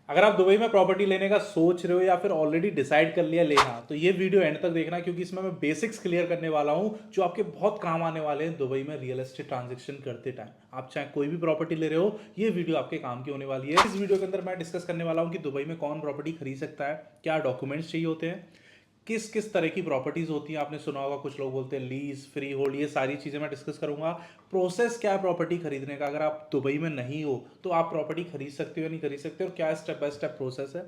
अगर आप दुबई में प्रॉपर्टी लेने का सोच रहे हो या फिर ऑलरेडी डिसाइड कर लिया लेना, तो ये वीडियो एंड तक देखना, क्योंकि इसमें मैं बेसिक्स क्लियर करने वाला हूं जो आपके बहुत काम आने वाले हैं दुबई में रियल एस्टेट ट्रांजेक्शन करते टाइम। आप चाहे कोई भी प्रॉपर्टी ले रहे हो, ये वीडियो आपके काम की होने वाली है। इस वीडियो के अंदर मैं डिस्कस करने वाला हूं कि दुबई में कौन प्रॉपर्टी खरीद सकता है, क्या डॉक्यूमेंट्स चाहिए होते हैं, किस किस तरह की प्रॉपर्टीज होती हैं। आपने सुना होगा कुछ लोग बोलते हैं लीज, फ्री होल्ड, ये सारी चीज़ें मैं डिस्कस करूंगा। प्रोसेस क्या है प्रॉपर्टी खरीदने का, अगर आप दुबई में नहीं हो तो आप प्रॉपर्टी खरीद सकते हो या नहीं खरीद सकते, और क्या स्टेप बाय स्टेप प्रोसेस है।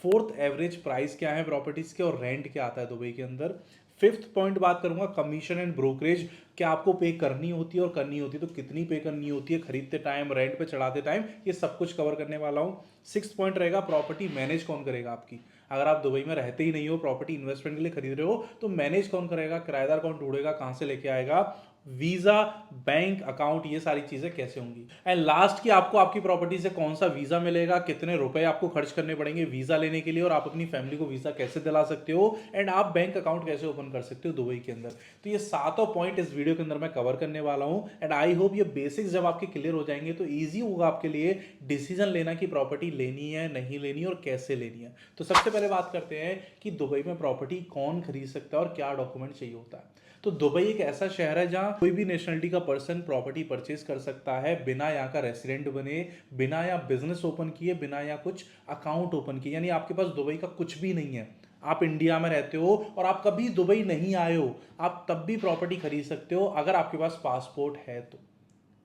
फोर्थ, एवरेज प्राइस क्या है प्रॉपर्टीज के, और रेंट क्या आता है दुबई के अंदर। फिफ्थ पॉइंट बात करूंगा कमीशन एंड ब्रोकरेज, क्या आपको पे करनी होती है, और करनी होती है तो कितनी पे करनी होती है, खरीदते टाइम, रेंट पे चढ़ाते टाइम, ये सब कुछ कवर करने वाला हूँ। सिक्स पॉइंट रहेगा प्रॉपर्टी मैनेज कौन करेगा आपकी। अगर आप दुबई में रहते ही नहीं हो, प्रॉपर्टी इन्वेस्टमेंट के लिए खरीद रहे हो, तो मैनेज कौन करेगा, किराएदार कौन ढूंढेगा, कहां से लेके आएगा, वीजा, बैंक अकाउंट, ये सारी चीजें कैसे होंगी। एंड लास्ट की, आपको आपकी प्रॉपर्टी से कौन सा वीजा मिलेगा, कितने रुपए आपको खर्च करने पड़ेंगे वीजा लेने के लिए, और आप अपनी फैमिली को वीजा कैसे दिला सकते हो, एंड आप बैंक अकाउंट कैसे ओपन कर सकते हो दुबई के अंदर। तो ये सातों पॉइंट इस वीडियो के अंदर मैं कवर करने वाला हूं। एंड आई होप ये बेसिक्स जब आपके क्लियर हो जाएंगे तो ईजी होगा आपके लिए डिसीजन लेना कि प्रॉपर्टी लेनी है, नहीं लेनी, और कैसे लेनी है। तो सबसे पहले बात करते हैं कि दुबई में प्रॉपर्टी कौन खरीद सकता है और क्या डॉक्यूमेंट चाहिए होता है। तो दुबई एक ऐसा शहर है जहां कोई भी नेशनलिटी का पर्सन प्रॉपर्टी परचेज कर सकता है, बिना यहाँ का रेसिडेंट बने, बिना यहाँ बिजनेस ओपन किए, बिना यहाँ कुछ अकाउंट ओपन किए। यानी आपके पास दुबई का कुछ भी नहीं है, आप इंडिया में रहते हो और आप कभी दुबई नहीं आए हो, आप तब भी प्रॉपर्टी खरीद सकते हो अगर आपके पास पासपोर्ट है तो।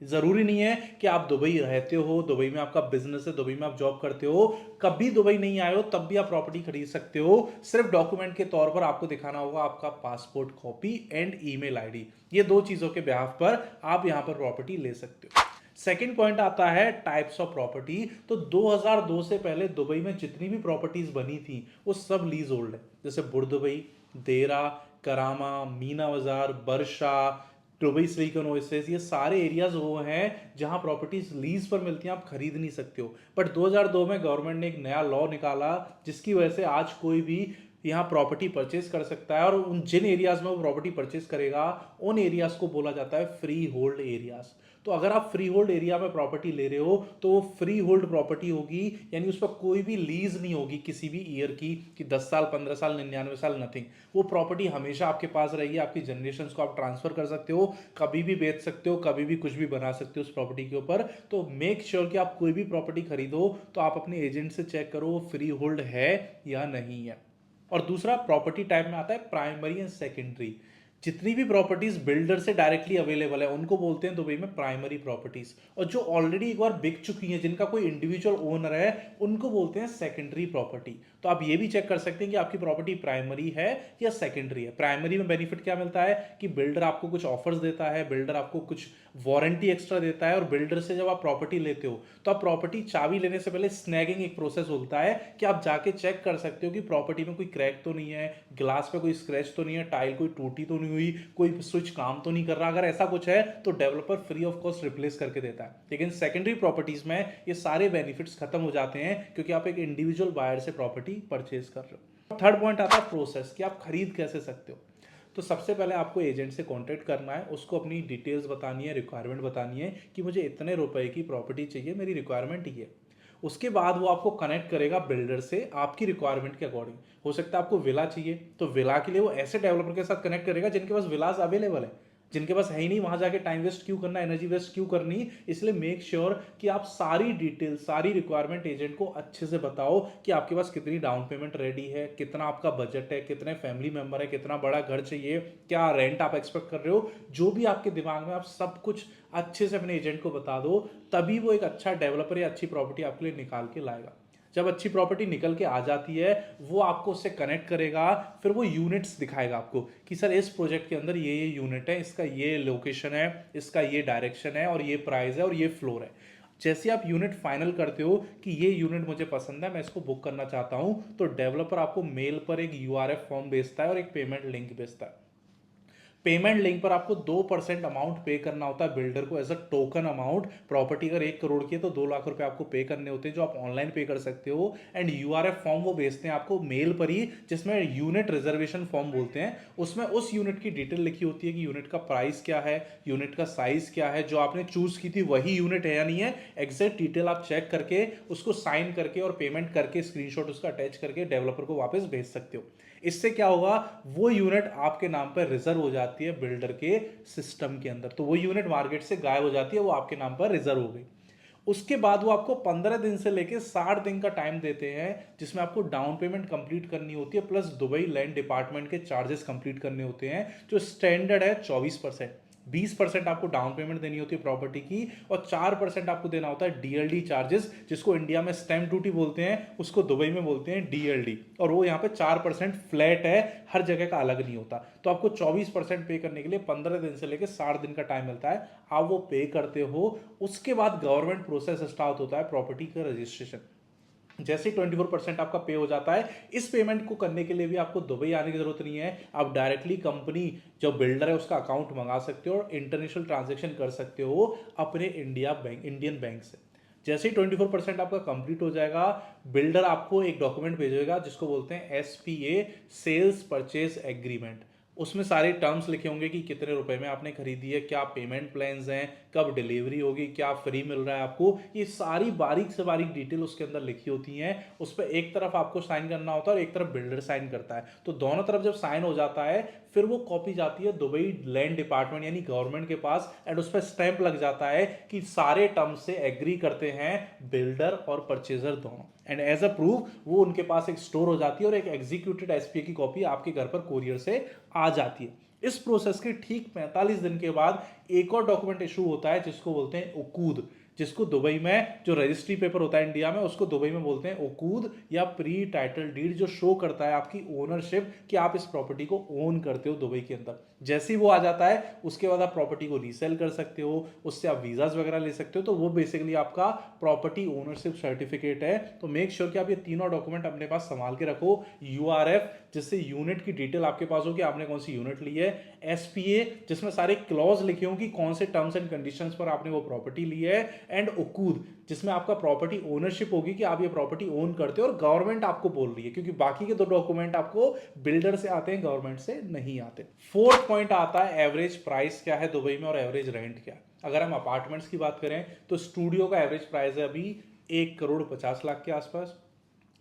जरूरी नहीं है कि आप दुबई रहते हो, दुबई में आपका बिजनेस है, दुबई में आप जॉब करते हो, कभी दुबई नहीं आए हो तब भी आप प्रॉपर्टी खरीद सकते हो। सिर्फ डॉक्यूमेंट के तौर पर आपको दिखाना होगा आपका passport copy and email ID. ये दो चीजों के बिहाफ पर आप यहां पर प्रॉपर्टी ले सकते हो। सेकेंड पॉइंट आता है टाइप्स ऑफ प्रॉपर्टी। तो 2002 से पहले दुबई में जितनी भी प्रॉपर्टीज बनी थी वो सब लीज होल्ड है, जैसे बुर्दुबई, देरा, करामा, मीना बाजार, बरशा, दुबई सिलिकॉन ओएसिस, ये सारे एरियाज वो हैं जहां प्रॉपर्टीज लीज पर मिलती हैं, आप खरीद नहीं सकते हो। बट 2002 में गवर्नमेंट ने एक नया लॉ निकाला जिसकी वजह से आज कोई भी यहाँ प्रॉपर्टी परचेज कर सकता है, और उन जिन एरियाज में वो प्रॉपर्टी परचेज करेगा उन एरियाज को बोला जाता है फ्री होल्ड एरियाज। तो अगर आप फ्री होल्ड एरिया में प्रॉपर्टी ले रहे हो तो वो फ्री होल्ड प्रॉपर्टी होगी, यानी उस पर कोई भी लीज नहीं होगी किसी भी ईयर की कि 10 साल, 15 साल, 99 साल, नथिंग। वो प्रॉपर्टी हमेशा आपके पास रहेगी, आपकी जनरेशन को आप ट्रांसफर कर सकते हो, कभी भी बेच सकते हो, कभी भी कुछ भी बना सकते हो उस प्रॉपर्टी के ऊपर। तो मेक श्योर कि आप कोई भी प्रॉपर्टी खरीदो तो आप अपने एजेंट से चेक करो वो फ्री होल्ड है या नहीं है। और दूसरा प्रॉपर्टी टाइप में आता है प्राइमरी एंड सेकेंडरी। जितनी भी प्रॉपर्टीज बिल्डर से डायरेक्टली अवेलेबल है उनको बोलते हैं दुबई में प्राइमरी प्रॉपर्टीज, और जो ऑलरेडी एक बार बिक चुकी हैं, जिनका कोई इंडिविजुअल ओनर है, उनको बोलते हैं सेकेंडरी प्रॉपर्टी। तो आप ये भी चेक कर सकते हैं कि आपकी प्रॉपर्टी प्राइमरी है या सेकेंडरी है। प्राइमरी में बेनिफिट क्या मिलता है कि बिल्डर आपको कुछ ऑफर्स देता है, बिल्डर आपको कुछ वारंटी एक्स्ट्रा देता है, और बिल्डर से जब आप प्रॉपर्टी लेते हो तो आप प्रॉपर्टी चाबी लेने से पहले स्नैगिंग एक प्रोसेस होता है कि आप जाके चेक कर सकते हो कि प्रॉपर्टी में कोई क्रैक तो नहीं है, ग्लास पे कोई स्क्रैच तो नहीं है, टाइल कोई टूटी तो नहीं हुई, कोई स्विच काम तो नहीं कर रहा। अगर ऐसा कुछ है तो developer free of cost replace करके देता है। लेकिन सेकेंडरी प्रॉपर्टीज में ये सारे बेनिफिट्स खत्म हो जाते हैं क्योंकि आप एक इंडिविजुअल बायर से प्रॉपर्टी परचेज कर रहे हो। थर्ड पॉइंट आता है प्रोसेस, कि आप खरीद कैसे सकते हो। तो सबसे पहले आपको एजेंट से कांटेक्ट करना है, उसको अपनी डिटेल्स बतानी है, रिक्वायरमेंट बतानी है कि मुझे इतने रुपए की प्रॉपर्टी चाहिए, मेरी रिक्वायरमेंट ये है। उसके बाद वो आपको कनेक्ट करेगा बिल्डर से आपकी रिक्वायरमेंट के अकॉर्डिंग। हो सकता है आपको विला चाहिए तो विला के लिए वो ऐसे डेवलपर के साथ कनेक्ट करेगा जिनके पास विलास अवेलेबल है। जिनके पास है ही नहीं, वहां जाके टाइम वेस्ट क्यों करना, एनर्जी वेस्ट क्यों करनी। इसलिए मेक श्योर कि आप सारी डिटेल, सारी रिक्वायरमेंट एजेंट को अच्छे से बताओ कि आपके पास कितनी डाउन पेमेंट रेडी है, कितना आपका बजट है, कितने फैमिली मेंबर है, कितना बड़ा घर चाहिए, क्या रेंट आप एक्सपेक्ट कर रहे हो, जो भी आपके दिमाग में, आप सब कुछ अच्छे से अपने एजेंट को बता दो। तभी वो एक अच्छा डेवलपर या अच्छी प्रॉपर्टी आपके लिए निकाल के लाएगा। जब अच्छी प्रॉपर्टी निकल के आ जाती है वो आपको उससे कनेक्ट करेगा, फिर वो यूनिट्स दिखाएगा आपको कि सर इस प्रोजेक्ट के अंदर ये यूनिट है, इसका ये लोकेशन है, इसका ये डायरेक्शन है, और ये प्राइस है, और ये फ्लोर है। जैसे आप यूनिट फाइनल करते हो कि ये यूनिट मुझे पसंद है, मैं इसको बुक करना चाहता हूं, तो डेवलपर आपको मेल पर एक यूआरएफ फॉर्म भेजता है और एक पेमेंट लिंक भेजता है। पेमेंट लिंक पर आपको 2% अमाउंट पे करना होता है बिल्डर को as a token amount. Property अगर 1 करोड़ की है तो 2 लाख रुपए आपको पे करने होते हैं, जो आप ऑनलाइन पे कर सकते हो। एंड यूआरएफ फॉर्म वो भेजते हैं आपको मेल पर ही, जिसमें यूनिट रिजर्वेशन फॉर्म बोलते हैं। उसमें उस यूनिट की डिटेल लिखी होती है कि यूनिट का प्राइस क्या है, यूनिट का साइज क्या है, जो आपने चूज की थी वही यूनिट है या नहीं है, एग्जैक्ट डिटेल आप चेक करके उसको साइन करके और पेमेंट करके स्क्रीनशॉट उसका अटैच करके डेवलपर को वापस भेज सकते हो। इससे क्या होगा, वो यूनिट आपके नाम पर रिजर्व हो जाती है बिल्डर के सिस्टम के अंदर। तो वो यूनिट मार्केट से गायब हो जाती है, वो आपके नाम पर रिजर्व हो गई। उसके बाद वो आपको 15 दिन से लेके 60 दिन का टाइम देते हैं, जिसमें आपको डाउन पेमेंट कंप्लीट करनी होती है, प्लस दुबई लैंड डिपार्टमेंट के चार्जेस कंप्लीट करने होते हैं, जो स्टैंडर्ड है 24%। 20% आपको डाउन पेमेंट देनी होती है प्रॉपर्टी की, और 4% आपको देना होता है डीएलडी चार्जेस, जिसको इंडिया में स्टैंप ड्यूटी बोलते हैं, उसको दुबई में बोलते हैं डीएलडी। और वो यहाँ पे 4% फ्लैट है, हर जगह का अलग नहीं होता। तो आपको 24% पे करने के लिए 15 दिन से लेकर 60 दिन का टाइम मिलता है, आप वो पे करते हो। उसके बाद गवर्नमेंट प्रोसेस स्टार्ट होता है प्रॉपर्टी का रजिस्ट्रेशन। जैसे 24% आपका पे हो जाता है, इस पेमेंट को करने के लिए भी आपको दुबई आने की जरूरत नहीं है। आप डायरेक्टली कंपनी जो बिल्डर है उसका अकाउंट मंगा सकते हो और इंटरनेशनल ट्रांजेक्शन कर सकते हो अपने इंडियन बैंक से। जैसे ही 24% आपका कंप्लीट हो जाएगा, बिल्डर आपको एक डॉक्यूमेंट भेजेगा जिसको बोलते हैं एसपीए, सेल्स परचेज एग्रीमेंट। उसमें सारे टर्म्स लिखे होंगे कि कितने रुपए में आपने खरीदी है, क्या पेमेंट प्लान्स हैं, कब डिलीवरी होगी, क्या फ्री मिल रहा है आपको, ये सारी बारीक से बारीक डिटेल उसके अंदर लिखी होती हैं। उस पर एक तरफ आपको साइन करना होता है और एक तरफ बिल्डर साइन करता है। तो दोनों तरफ जब साइन हो जाता है, फिर वो कॉपी जाती है दुबई लैंड डिपार्टमेंट यानी गवर्नमेंट के पास, एंड उस पर स्टैंप लग जाता है कि सारे टर्म्स से एग्री करते हैं बिल्डर और परचेजर दोनों। एंड एज अ प्रूफ वो उनके पास एक स्टोर हो जाती है और एक एग्जीक्यूटेड एसपीए की कॉपी आपके घर पर कोरियर से आ जाती है। इस प्रोसेस के ठीक 45 दिन के बाद एक और डॉक्यूमेंट इशू होता है जिसको बोलते हैं उकूद, जिसको दुबई में जो रजिस्ट्री पेपर होता है इंडिया में, उसको दुबई में बोलते हैं उकूद या प्री टाइटल डीड, जो शो करता है आपकी ओनरशिप कि आप इस प्रॉपर्टी को ओन करते हो दुबई के अंदर। जैसे ही वो आ जाता है उसके बाद आप प्रॉपर्टी को रीसेल कर सकते हो, उससे आप वीजाज वगैरह ले सकते हो। तो वो बेसिकली आपका प्रॉपर्टी ओनरशिप सर्टिफिकेट है। तो मेक श्योर कि आप ये तीनों डॉक्यूमेंट अपने पास संभाल के रखो। यूआरएफ, जिससे यूनिट की डिटेल आपके पास हो कि आपने कौन सी यूनिट ली है। एसपीए, जिसमें सारे क्लॉज लिखे हों कि कौन से टर्म्स एंड कंडीशंस पर आपने वो प्रॉपर्टी ली है। एंड उकूद, जिसमें आपका प्रॉपर्टी ओनरशिप होगी कि आप ये प्रॉपर्टी ओन करते हो और गवर्नमेंट आपको बोल रही है, क्योंकि बाकी के 2 डॉक्यूमेंट आपको बिल्डर से आते हैं, गवर्नमेंट से नहीं आते। फोर्थ पॉइंट आता है एवरेज प्राइस क्या है दुबई में और एवरेज रेंट क्या है। अगर हम अपार्टमेंट्स की बात करें तो स्टूडियो का एवरेज प्राइस है अभी 1 करोड़ 50 लाख के आसपास।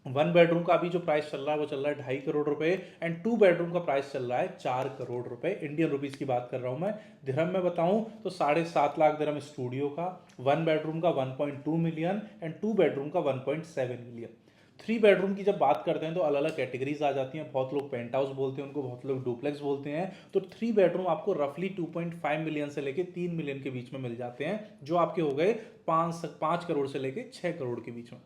1 बेडरूम का अभी जो प्राइस चल रहा है वो चल रहा है 2.5 करोड़ रुपए। एंड 2 बेडरूम का प्राइस चल रहा है 4 करोड़ रुपए, इंडियन रुपीज की बात कर रहा हूं मैं। दिरहम में बताऊं तो 7.5 लाख दिरहम स्टूडियो का, 1 बेडरूम का 1.2 मिलियन एंड 2 बेडरूम का 1.7 मिलियन। 3 बेडरूम की जब बात करते हैं तो अलग अलग कैटेगरीज आ जाती हैं। बहुत लोग पेंट हाउस बोलते हैं उनको, बहुत लोग डुप्लेक्स बोलते हैं। तो 3 बेडरूम आपको रफली 2.5 मिलियन से लेके 3 मिलियन के बीच में मिल जाते हैं, जो आपके हो गए 5 करोड़ से लेके 6 करोड़ के बीच में।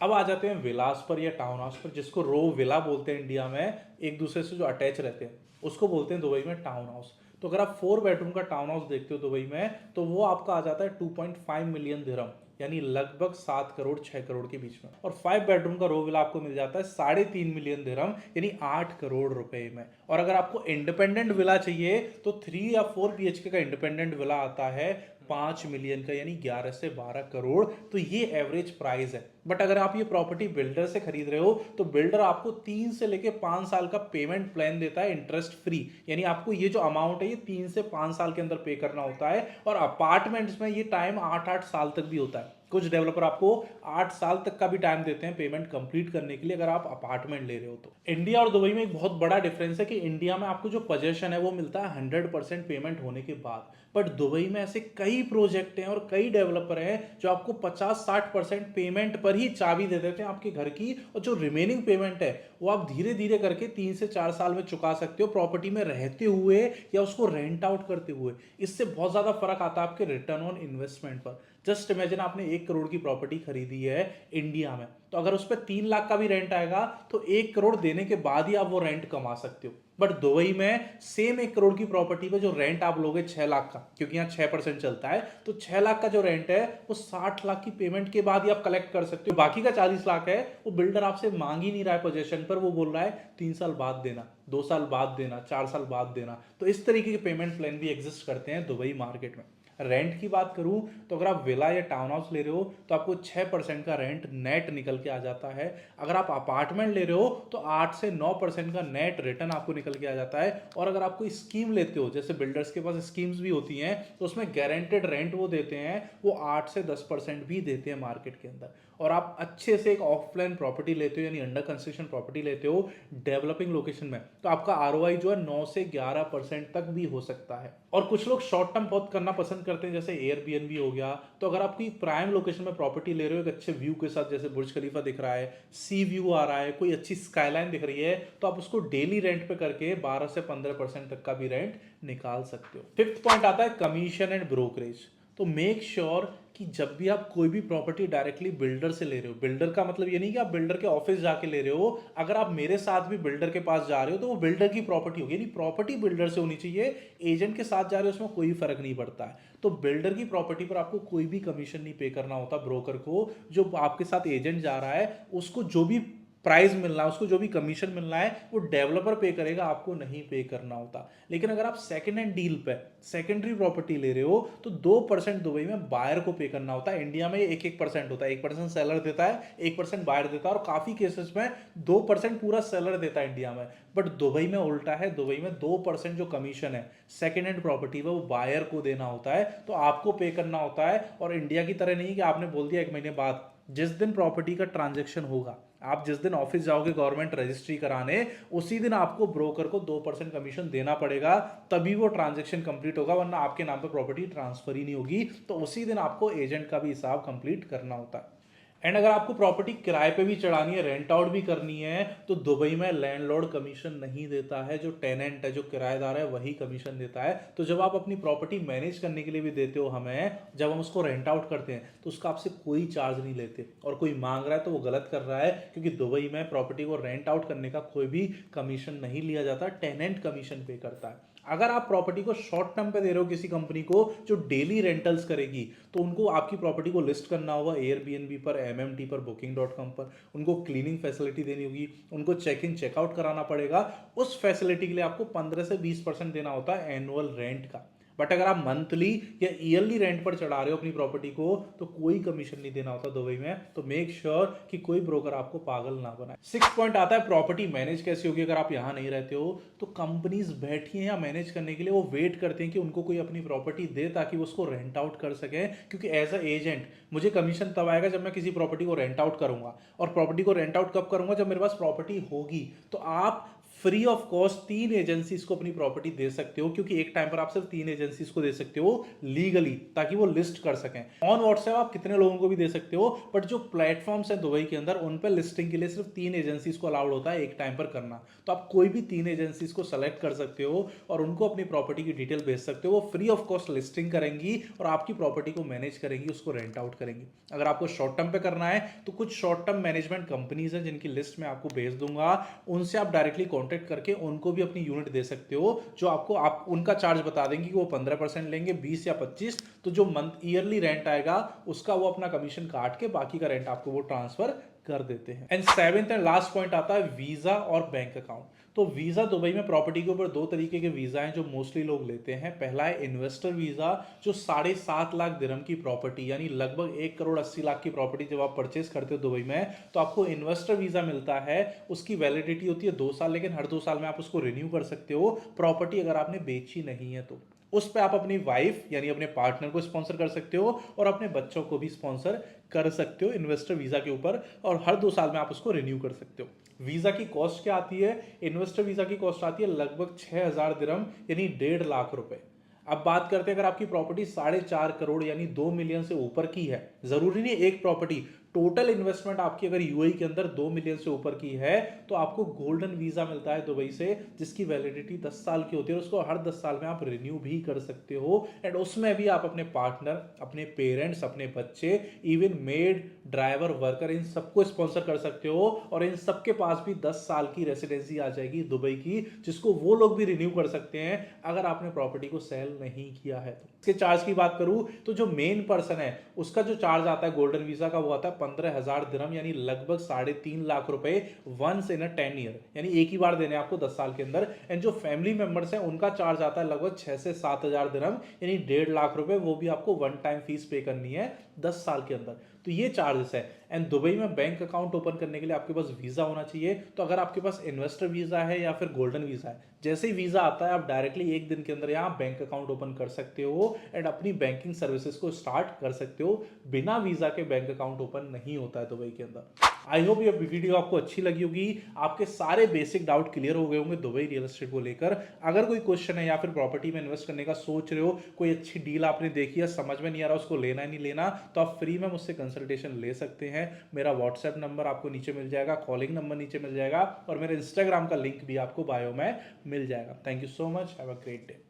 अब आ जाते हैं विलास पर या टाउन हाउस पर, जिसको रो विला बोलते हैं इंडिया में, एक दूसरे से जो अटैच रहते हैं उसको बोलते हैं दुबई में टाउन हाउस। तो अगर आप 4 बेडरूम का टाउन हाउस देखते हो दुबई में, तो वो आपका आ जाता है 2.5 मिलियन दिरहम, यानी लगभग 7 करोड़ 6 करोड़ के बीच में। और 5 बेडरूम का रो विला आपको मिल जाता है 3.5 मिलियन दिरहम, यानी 8 करोड़ रुपए में। और अगर आपको इंडिपेंडेंट विला चाहिए तो 3 या 4 BHK का इंडिपेंडेंट विला आता है 5 मिलियन का, यानी 11 से 12 करोड़। तो ये एवरेज प्राइस है। बट अगर आप ये प्रॉपर्टी बिल्डर से खरीद रहे हो तो बिल्डर आपको 3 से लेके 5 साल का पेमेंट प्लान देता है इंटरेस्ट फ्री, यानी आपको ये जो अमाउंट है ये 3 से 5 साल के अंदर पे करना होता है। और अपार्टमेंट्स में ये टाइम 8-8 साल तक भी होता है। कुछ डेवलपर आपको 8 साल तक का भी टाइम देते हैं पेमेंट कंप्लीट करने के लिए, अगर आप अपार्टमेंट ले रहे हो तो। इंडिया और दुबई में एक बहुत बड़ा डिफरेंस है कि इंडिया में आपको जो पोजेशन है वो मिलता है 100% पेमेंट होने के बाद। बट दुबई में ऐसे कई प्रोजेक्ट हैं और कई डेवलपर हैं जो आपको 50-60% पेमेंट पर ही चाबी दे देते हैं आपके घर की, और जो रिमेनिंग पेमेंट है वो आप धीरे धीरे करके 3 से 4 साल में चुका सकते हो, प्रॉपर्टी में रहते हुए या उसको रेंट आउट करते हुए। इससे बहुत ज्यादा फर्क आता है आपके रिटर्न ऑन इन्वेस्टमेंट पर। जस्ट इमेजिन आपने 1 करोड़ की प्रॉपर्टी खरीदी है इंडिया में, तो अगर उस पर 3 लाख का भी रेंट आएगा तो 1 करोड़ देने के बाद ही आप वो रेंट कमा सकते हो। बट दुबई में सेम 1 करोड़ की प्रॉपर्टी पे जो रेंट आप लोगे 6 लाख का, क्योंकि यहाँ 6% चलता है, तो 6 लाख का जो रेंट है वो 60 लाख की पेमेंट के बाद ही आप कलेक्ट कर सकते हो। बाकी का 40 लाख है वो बिल्डर आपसे मांग ही नहीं रहा है पोजेशन पर, वो बोल रहा है 3 साल बाद देना, 2 साल बाद देना, 4 साल बाद देना। तो इस तरीके के पेमेंट प्लान भी एग्जिस्ट करते हैं दुबई मार्केट में। रेंट की बात करूं तो अगर आप विला या टाउन हाउस ले रहे हो तो आपको 6% का रेंट नेट निकल के आ जाता है। अगर आप अपार्टमेंट ले रहे हो तो 8 से 9% का नेट रिटर्न आपको निकल के आ जाता है। और अगर आप कोई स्कीम लेते हो, जैसे बिल्डर्स के पास स्कीम्स भी होती हैं, तो उसमें गारंटेड रेंट वो देते हैं, वो 8 से 10% भी देते हैं मार्केट के अंदर। और आप अच्छे से एक ऑफ प्लान प्रॉपर्टी लेते हो, यानी अंडर कंस्ट्रक्शन प्रॉपर्टी लेते हो डेवलपिंग लोकेशन में, तो आपका आरओआई जो है 9 से 11% तक भी हो सकता है। और कुछ लोग शॉर्ट टर्म बहुत करना पसंद करते हैं, जैसे एयरबीएनबी हो गया। तो अगर आप कोई प्राइम लोकेशन में प्रॉपर्टी ले रहे हो एक अच्छे व्यू के साथ, जैसे बुर्ज खलीफा दिख रहा है, सी व्यू आ रहा है, कोई अच्छी स्काईलाइन दिख रही है, तो आप उसको डेली रेंट पे करके 12 से 15% तक का भी रेंट निकाल सकते हो। फिफ्थ पॉइंट आता है कमीशन एंड ब्रोकरेज। तो मेक श्योर कि जब भी आप कोई भी प्रॉपर्टी डायरेक्टली बिल्डर से ले रहे हो, बिल्डर का मतलब ये नहीं कि आप बिल्डर के ऑफिस जाके ले रहे हो, अगर आप मेरे साथ भी बिल्डर के पास जा रहे हो तो वो बिल्डर की प्रॉपर्टी होगी, यानी प्रॉपर्टी बिल्डर से होनी चाहिए। एजेंट के साथ जा रहे हो उसमें कोई फर्क नहीं पड़ता है। तो बिल्डर की प्रॉपर्टी पर आपको कोई भी कमीशन नहीं पे करना होता ब्रोकर को। जो आपके साथ एजेंट जा रहा है उसको जो भी प्राइस मिलना है, उसको जो भी कमीशन मिलना है, वो डेवलपर पे करेगा, आपको नहीं पे करना होता। लेकिन अगर आप सेकंड हैंड डील पे सेकेंडरी प्रॉपर्टी ले रहे हो तो 2% दुबई में बायर को पे करना होता है। इंडिया में 1% होता है, 1% सेलर देता है, 1% बायर देता है, और काफी केसेस में 2% पूरा सेलर देता है इंडिया में। बट दुबई में उल्टा है, दुबई में 2% जो कमीशन है सेकेंड हैंड प्रॉपर्टी में वो बायर को देना होता है, तो आपको पे करना होता है। और इंडिया की तरह नहीं कि आपने बोल दिया 1 महीने बाद, जिस दिन प्रॉपर्टी का ट्रांजेक्शन होगा, आप जिस दिन ऑफिस जाओगे गवर्नमेंट रजिस्ट्री कराने, उसी दिन आपको ब्रोकर को 2% कमीशन देना पड़ेगा, तभी वो ट्रांजेक्शन कंप्लीट होगा, वरना आपके नाम पे प्रॉपर्टी ट्रांसफर ही नहीं होगी। तो उसी दिन आपको एजेंट का भी हिसाब कंप्लीट करना होता है। एंड अगर आपको प्रॉपर्टी किराए पे भी चढ़ानी है, रेंट आउट भी करनी है, तो दुबई में लैंडलॉर्ड कमीशन नहीं देता है, जो टेनेंट है, जो किराएदार है, वही कमीशन देता है। तो जब आप अपनी प्रॉपर्टी मैनेज करने के लिए भी देते हो हमें, जब हम उसको रेंट आउट करते हैं तो उसका आपसे कोई चार्ज नहीं लेते। और कोई मांग रहा है तो वो गलत कर रहा है, क्योंकि दुबई में प्रॉपर्टी को रेंट आउट करने का कोई भी कमीशन नहीं लिया जाता, टेनेंट कमीशन पे करता है। अगर आप प्रॉपर्टी को शॉर्ट टर्म पे दे रहे हो किसी कंपनी को जो डेली रेंटल्स करेगी, तो उनको आपकी प्रॉपर्टी को लिस्ट करना होगा एयरबीएनबी पर, एमएमटी पर, बुकिंग.com पर, उनको क्लीनिंग फैसिलिटी देनी होगी, उनको चेक इन चेकआउट कराना पड़ेगा। उस फैसिलिटी के लिए आपको 15 से 20% देना होता है एनुअल रेंट का। बट अगर आप मंथली या ईयरली रेंट पर चढ़ा रहे हो अपनी प्रॉपर्टी को, तो कोई कमीशन नहीं देना होता दुबई में। तो मेक श्योर कि कोई ब्रोकर आपको पागल ना बनाए। 6 पॉइंट आता है प्रॉपर्टी मैनेज कैसे होगी अगर आप यहां नहीं रहते हो। तो कंपनीज बैठी हैं या मैनेज करने के लिए, वो वेट करते हैं कि उनको कोई अपनी प्रॉपर्टी दे ताकि वो उसको रेंट आउट कर सके। क्योंकि एज अ एजेंट मुझे कमीशन तब आएगा जब मैं किसी प्रॉपर्टी को रेंट आउट करूंगा, और प्रॉपर्टी को रेंट आउट कब करूंगा, जब मेरे पास प्रॉपर्टी होगी। तो आप फ्री ऑफ कॉस्ट 3 एजेंसीज को अपनी प्रॉपर्टी दे सकते हो, क्योंकि एक टाइम पर आप सिर्फ 3 एजेंसीज को दे सकते हो लीगली, ताकि वो लिस्ट कर सकें। ऑन व्हाट्सएप आप कितने लोगों को भी दे सकते हो, बट जो प्लेटफॉर्म्स हैं दुबई के अंदर, उन पर लिस्टिंग के लिए सिर्फ 3 एजेंसीज को अलाउड होता है एक टाइम पर करना। तो आप कोई भी 3 एजेंसीज को सेलेक्ट कर सकते हो और उनको अपनी प्रॉपर्टी की डिटेल भेज सकते हो। वो फ्री ऑफ कॉस्ट लिस्टिंग करेंगी और आपकी प्रॉपर्टी को मैनेज करेंगी, उसको रेंट आउट करेंगी। अगर आपको शॉर्ट टर्म पे करना है तो कुछ शॉर्ट टर्म मैनेजमेंट कंपनीज हैं जिनकी लिस्ट मैं आपको भेज दूंगा, उनसे आप डायरेक्टली कॉन्टेक्ट करके उनको भी अपनी यूनिट दे सकते हो, जो आपको आप उनका चार्ज बता देंगे कि वो 15% लेंगे, 20 या 25। तो जो मंथ ईयरली रेंट आएगा उसका वो अपना कमीशन काट के बाकी का रेंट आपको वो ट्रांसफर कर देते हैं। And 7th and last point आता है वीजा और बैंक अकाउंट। तो वीजा दुबई में प्रॉपर्टी के ऊपर 2 तरीके के वीजा हैं जो मोस्टली लोग लेते हैं। पहला है इन्वेस्टर वीजा, जो 7.5 लाख दिरहम की प्रॉपर्टी, यानी लगभग 1 करोड़ 80 लाख की प्रॉपर्टी जब आप परचेस करते हो दुबई में, तो आपको इन्वेस्टर वीजा मिलता है। उसकी वैलिडिटी होती है 2 साल, लेकिन हर 2 साल में आप उसको रिन्यू कर सकते हो, प्रॉपर्टी अगर आपने बेची नहीं है तो। उस पर आप अपनी वाइफ यानी अपने पार्टनर को स्पॉन्सर कर सकते हो और अपने बच्चों को भी स्पॉन्सर कर सकते हो इन्वेस्टर वीजा के ऊपर, और हर 2 साल में आप उसको रिन्यू कर सकते हो। वीजा की कॉस्ट क्या आती है? इन्वेस्टर वीजा की कॉस्ट आती है लगभग 6,000 दिरहम, यानी 1.5 लाख रुपए। अब बात करते हैं अगर आपकी प्रॉपर्टी 4.5 करोड़ यानी 2 मिलियन से ऊपर की है, जरूरी नहीं एक प्रॉपर्टी, टोटल इन्वेस्टमेंट आपकी अगर यूएई के अंदर 2 मिलियन से ऊपर की है तो आपको गोल्डन वीजा मिलता है दुबई से, जिसकी वैलिडिटी 10 साल की होती है और उसको हर 10 साल में आप रिन्यू भी कर सकते हो। एंड उसमें भी आप अपने पार्टनर, अपने पेरेंट्स, अपने बच्चे, इवन मेड, ड्राइवर, वर्कर, इन सबको स्पॉन्सर कर सकते हो और इन सबके पास भी 10 साल की रेसिडेंसी आ जाएगी दुबई की, जिसको वो लोग भी रिन्यू कर सकते हैं अगर आपने प्रॉपर्टी को सेल नहीं किया है तो। इसके चार्ज की बात करूं तो जो मेन पर्सन है उसका जो चार्ज आता है गोल्डन वीजा का वो आता है 15,000 दिरहम, यानी लगभग 3.5 लाख रुपए वंस इन अ 10 ईयर, यानी एक ही बार देने आपको 10 साल के अंदर। एंड जो फैमिली मेंबर्स हैं उनका चार्ज आता है लगभग 6 से 7,000 दिरहम, यानी 1.5 लाख रुपए, वो भी आपको वन टाइम फीस पे करनी है 10 साल के अंदर। तो ये चार्जेस है। एंड दुबई में बैंक अकाउंट ओपन करने के लिए आपके पास वीजा होना चाहिए। तो अगर आपके पास इन्वेस्टर वीजा है या फिर गोल्डन वीजा है, जैसे ही वीजा आता है आप डायरेक्टली एक दिन के अंदर यहाँ बैंक अकाउंट ओपन कर सकते हो एंड अपनी बैंकिंग सर्विसेज को स्टार्ट कर सकते हो। बिना वीजा के बैंक अकाउंट ओपन नहीं होता है दुबई के अंदर। आई होप ये वीडियो आपको अच्छी लगी होगी, आपके सारे बेसिक डाउट क्लियर हो गए होंगे दुबई रियल एस्टेट को लेकर। अगर कोई क्वेश्चन है या फिर प्रॉपर्टी में इन्वेस्ट करने का सोच रहे हो, कोई अच्छी डील आपने देखी है, समझ में नहीं आ रहा उसको लेना है नहीं लेना, तो आप फ्री में मुझसे कंसल्टेशन ले सकते हैं। मेरा व्हाट्सएप नंबर आपको नीचे मिल जाएगा, कॉलिंग नंबर नीचे मिल जाएगा और मेरे इंस्टाग्राम का लिंक भी आपको बायो में मिल जाएगा। Thank you so much, have a great day.